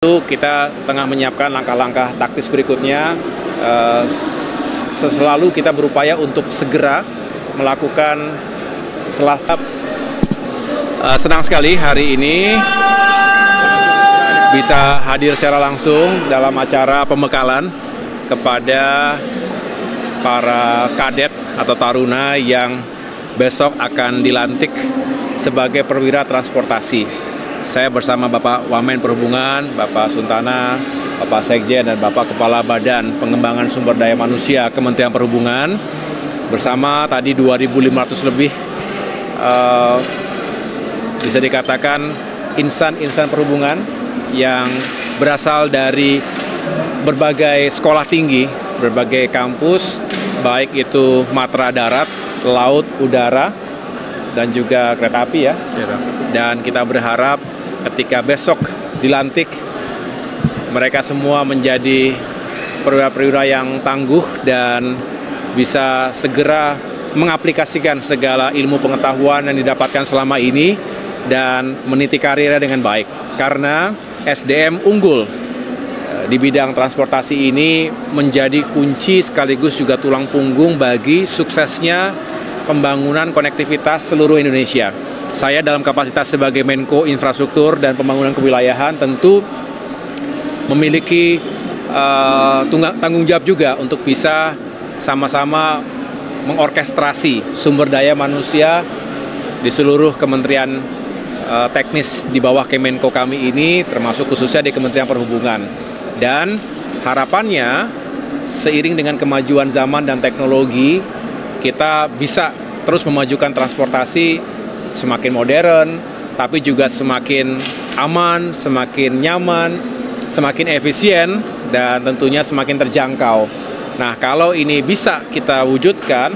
Kita tengah menyiapkan langkah-langkah taktis berikutnya. Selalu kita berupaya untuk segera melakukan senang sekali hari ini bisa hadir secara langsung dalam acara pembekalan kepada para kadet atau taruna yang besok akan dilantik sebagai perwira transportasi. Saya bersama Bapak Wamen Perhubungan, Bapak Suntana, Bapak Sekjen, dan Bapak Kepala Badan Pengembangan Sumber Daya Manusia Kementerian Perhubungan bersama tadi 2.500 lebih bisa dikatakan insan-insan perhubungan yang berasal dari berbagai sekolah tinggi, berbagai kampus, baik itu matra darat, laut, udara, dan juga kereta api ya. Dan kita berharap ketika besok dilantik, mereka semua menjadi perwira-perwira yang tangguh dan bisa segera mengaplikasikan segala ilmu pengetahuan yang didapatkan selama ini dan meniti karirnya dengan baik. Karena SDM unggul di bidang transportasi ini menjadi kunci sekaligus juga tulang punggung bagi suksesnya pembangunan konektivitas seluruh Indonesia. Saya dalam kapasitas sebagai Menko Infrastruktur dan Pembangunan Kewilayahan tentu memiliki tanggung jawab juga untuk bisa sama-sama mengorkestrasi sumber daya manusia di seluruh kementerian teknis di bawah Kemenko kami ini, termasuk khususnya di Kementerian Perhubungan. Dan harapannya seiring dengan kemajuan zaman dan teknologi, kita bisa terus memajukan transportasi semakin modern, tapi juga semakin aman, semakin nyaman, semakin efisien, dan tentunya semakin terjangkau. Nah, kalau ini bisa kita wujudkan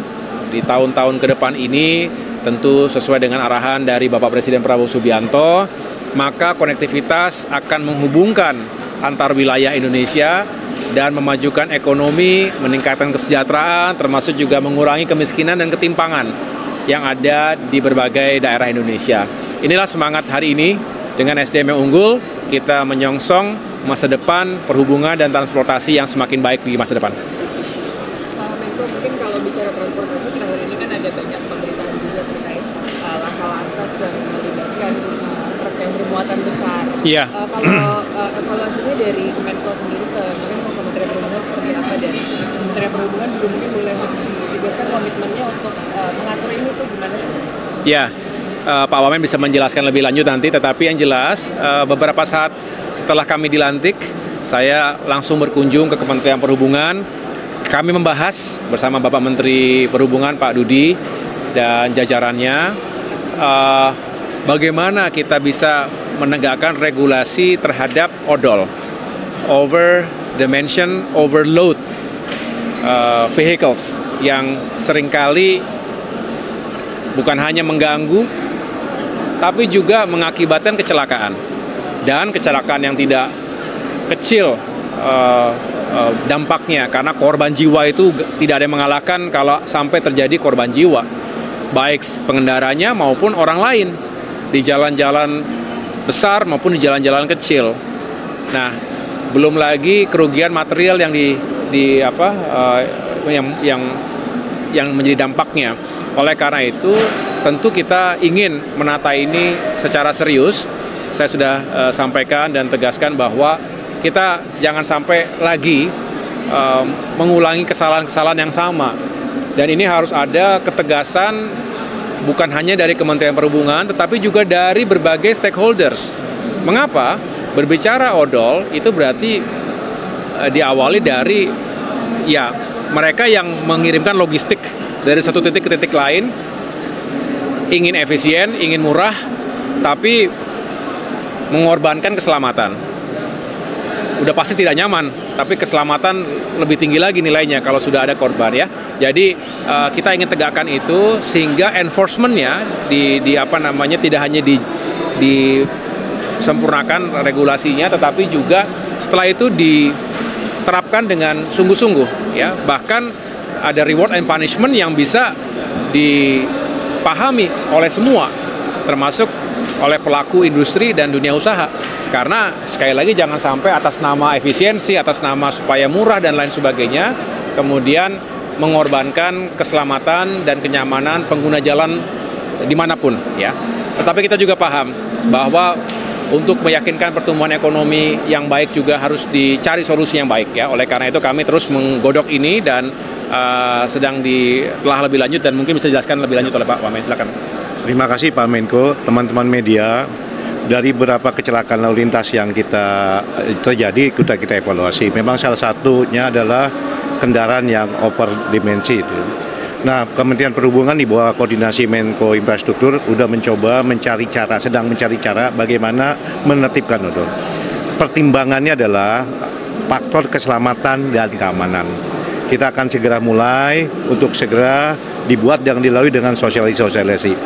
di tahun-tahun ke depan ini, tentu sesuai dengan arahan dari Bapak Presiden Prabowo Subianto, maka konektivitas akan menghubungkan antar wilayah Indonesia dan memajukan ekonomi, meningkatkan kesejahteraan, termasuk juga mengurangi kemiskinan dan ketimpangan yang ada di berbagai daerah Indonesia. Inilah semangat hari ini, dengan SDM yang unggul, kita menyongsong masa depan perhubungan dan transportasi yang semakin baik di masa depan. Menko, mungkin kalau bicara transportasi, terakhir ini kan ada banyak pemberitaan juga terkait laka lantas yang melibatkan truk yang bermuatan besar. Iya. Kalau evaluasinya dari Kemenko sendiri ke Kementerian Perhubungan seperti apa, dan Kementerian Perhubungan juga mungkin boleh ditegaskan komitmennya untuk mengatur ini tuh gimana sih? Ya, Pak Wamen bisa menjelaskan lebih lanjut nanti, tetapi yang jelas beberapa saat setelah kami dilantik, saya langsung berkunjung ke Kementerian Perhubungan. Kami membahas bersama Bapak Menteri Perhubungan Pak Dudi dan jajarannya bagaimana kita bisa menegakkan regulasi terhadap odol, over dimension overload vehicles, yang seringkali bukan hanya mengganggu tapi juga mengakibatkan kecelakaan, dan kecelakaan yang tidak kecil dampaknya, karena korban jiwa itu tidak ada yang mengalahkan kalau sampai terjadi korban jiwa, baik pengendaranya maupun orang lain di jalan-jalan besar maupun di jalan-jalan kecil. Nah, belum lagi kerugian material yang yang menjadi dampaknya. Oleh karena itu, tentu kita ingin menata ini secara serius. Saya sudah sampaikan dan tegaskan bahwa kita jangan sampai lagi mengulangi kesalahan-kesalahan yang sama. Dan ini harus ada ketegasan bukan hanya dari Kementerian Perhubungan, tetapi juga dari berbagai stakeholders. Mengapa? Berbicara odol itu berarti diawali dari mereka yang mengirimkan logistik dari satu titik ke titik lain, ingin efisien, ingin murah, tapi mengorbankan keselamatan. Udah pasti tidak nyaman, tapi keselamatan lebih tinggi lagi nilainya kalau sudah ada korban ya. Jadi kita ingin tegakkan itu sehingga enforcement-nya tidak hanya disempurnakan regulasinya, tetapi juga setelah itu diterapkan dengan sungguh-sungguh ya. Bahkan ada reward and punishment yang bisa dipahami oleh semua, termasuk oleh pelaku industri dan dunia usaha. Karena sekali lagi jangan sampai atas nama efisiensi, atas nama supaya murah dan lain sebagainya, kemudian mengorbankan keselamatan dan kenyamanan pengguna jalan dimanapun ya. Tetapi kita juga paham bahwa untuk meyakinkan pertumbuhan ekonomi yang baik juga harus dicari solusi yang baik ya. Oleh karena itu kami terus menggodok ini dan sedang telah lebih lanjut dan mungkin bisa dijelaskan lebih lanjut oleh Pak Wamen. Silakan. Terima kasih Pak Menko, teman-teman media. Dari beberapa kecelakaan lalu lintas yang terjadi kita evaluasi. Memang salah satunya adalah kendaraan yang over dimensi itu. Nah, Kementerian Perhubungan di bawah koordinasi Menko Infrastruktur sedang mencari cara bagaimana menertibkan itu. Pertimbangannya adalah faktor keselamatan dan keamanan. Kita akan segera mulai untuk segera dibuat dan dilalui dengan sosialisasi.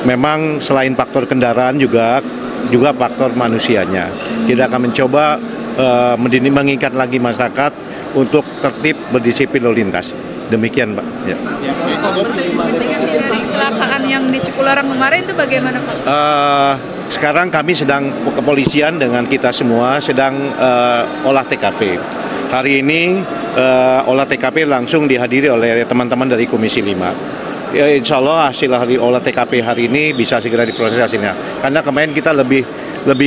Memang selain faktor kendaraan juga faktor manusianya. Kita akan mencoba mengingat lagi masyarakat untuk tertib berdisiplin lalu lintas. Demikian, Pak. Ya. Investigasi dari kecelakaan yang di Cipularang kemarin itu bagaimana, Pak? Sekarang kami kepolisian dengan kita semua sedang olah TKP. Hari ini olah TKP langsung dihadiri oleh teman-teman dari Komisi 5. Ya, insya Allah hasil olah TKP hari ini bisa segera diproses hasilnya. Karena kemarin kita lebih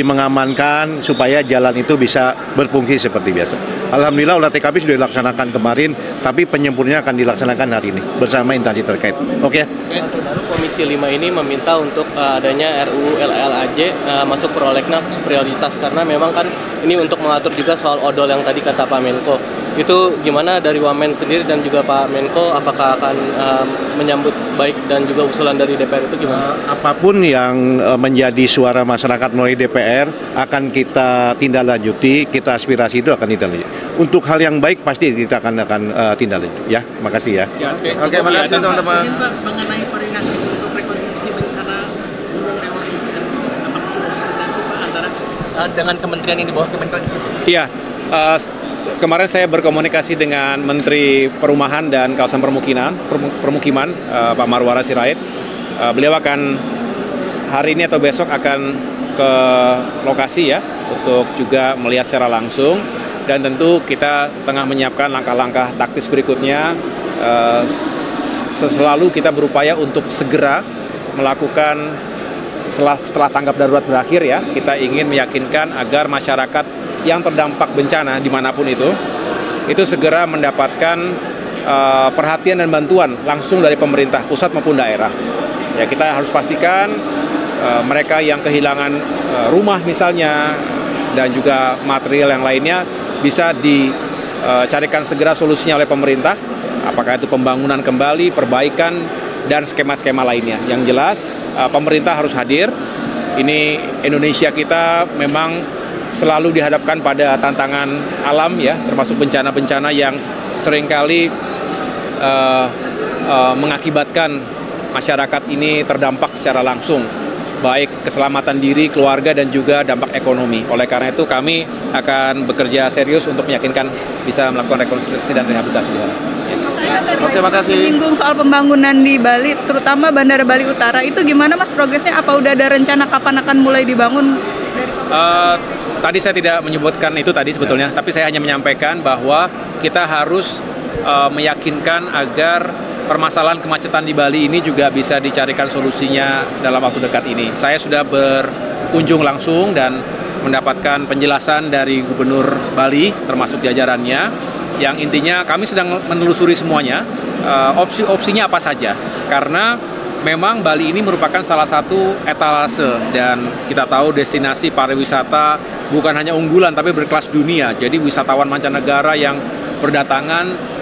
mengamankan supaya jalan itu bisa berfungsi seperti biasa. Alhamdulillah olah TKP sudah dilaksanakan kemarin, tapi penyempurnanya akan dilaksanakan hari ini bersama instansi terkait. Oke? Baru Komisi 5 ini meminta untuk adanya RUU LLAJ masuk prolegnas prioritas karena memang kan ini untuk mengatur juga soal odol yang tadi kata Pak Menko. Itu gimana dari Wamen sendiri dan juga Pak Menko, apakah akan menyambut baik dan juga usulan dari DPR itu gimana? Apapun yang menjadi suara masyarakat melalui DPR akan kita tindak lanjuti, kita aspirasi itu akan tindak lanjuti. Untuk hal yang baik pasti kita akan tindak lanjuti. Ya, makasih ya. Oke, makasih teman-teman. Mengenai koordinasi untuk rekonstruksi bencana gunung Merapi dan koordinasi Pak antara dengan kementerian ini di bawah Kementerian. Iya. Kemarin saya berkomunikasi dengan Menteri Perumahan dan Kawasan Permukiman Pak Marwara Sirait. Beliau akan hari ini atau besok akan ke lokasi ya untuk juga melihat secara langsung, dan tentu kita tengah menyiapkan langkah-langkah taktis berikutnya. Selalu kita berupaya untuk segera melakukan setelah tanggap darurat berakhir ya, kita ingin meyakinkan agar masyarakat yang terdampak bencana dimanapun itu segera mendapatkan perhatian dan bantuan langsung dari pemerintah pusat maupun daerah. Ya, kita harus pastikan mereka yang kehilangan rumah misalnya dan juga material yang lainnya bisa dicarikan segera solusinya oleh pemerintah. Apakah itu pembangunan kembali, perbaikan, dan skema-skema lainnya. Yang jelas pemerintah harus hadir. Ini Indonesia kita memang selalu dihadapkan pada tantangan alam ya, termasuk bencana-bencana yang seringkali mengakibatkan masyarakat ini terdampak secara langsung, baik keselamatan diri, keluarga, dan juga dampak ekonomi. Oleh karena itu kami akan bekerja serius untuk meyakinkan bisa melakukan rekonstruksi dan rehabilitasi di sana. Terima kasih. Menyinggung soal pembangunan di Bali, terutama Bandara Bali Utara, itu gimana Mas progresnya? Apa udah ada rencana kapan akan mulai dibangun? Tadi saya tidak menyebutkan itu tadi sebetulnya, tapi saya hanya menyampaikan bahwa kita harus meyakinkan agar permasalahan kemacetan di Bali ini juga bisa dicarikan solusinya dalam waktu dekat ini. Saya sudah berkunjung langsung dan mendapatkan penjelasan dari Gubernur Bali termasuk jajarannya, yang intinya kami sedang menelusuri semuanya, opsi-opsinya apa saja, karena memang Bali ini merupakan salah satu etalase dan kita tahu destinasi pariwisata bukan hanya unggulan tapi berkelas dunia. Jadi wisatawan mancanegara yang berdatangan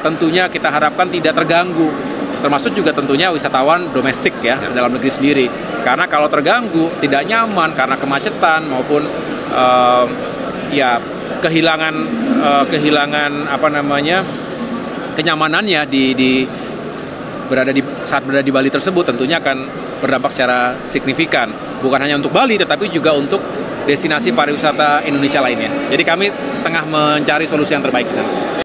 tentunya kita harapkan tidak terganggu, termasuk juga tentunya wisatawan domestik ya dalam negeri sendiri. Karena kalau terganggu tidak nyaman karena kemacetan maupun ya kehilangan kenyamanannya saat berada di Bali tersebut tentunya akan berdampak secara signifikan, bukan hanya untuk Bali tetapi juga untuk destinasi pariwisata Indonesia lainnya. Jadi kami tengah mencari solusi yang terbaik di sana.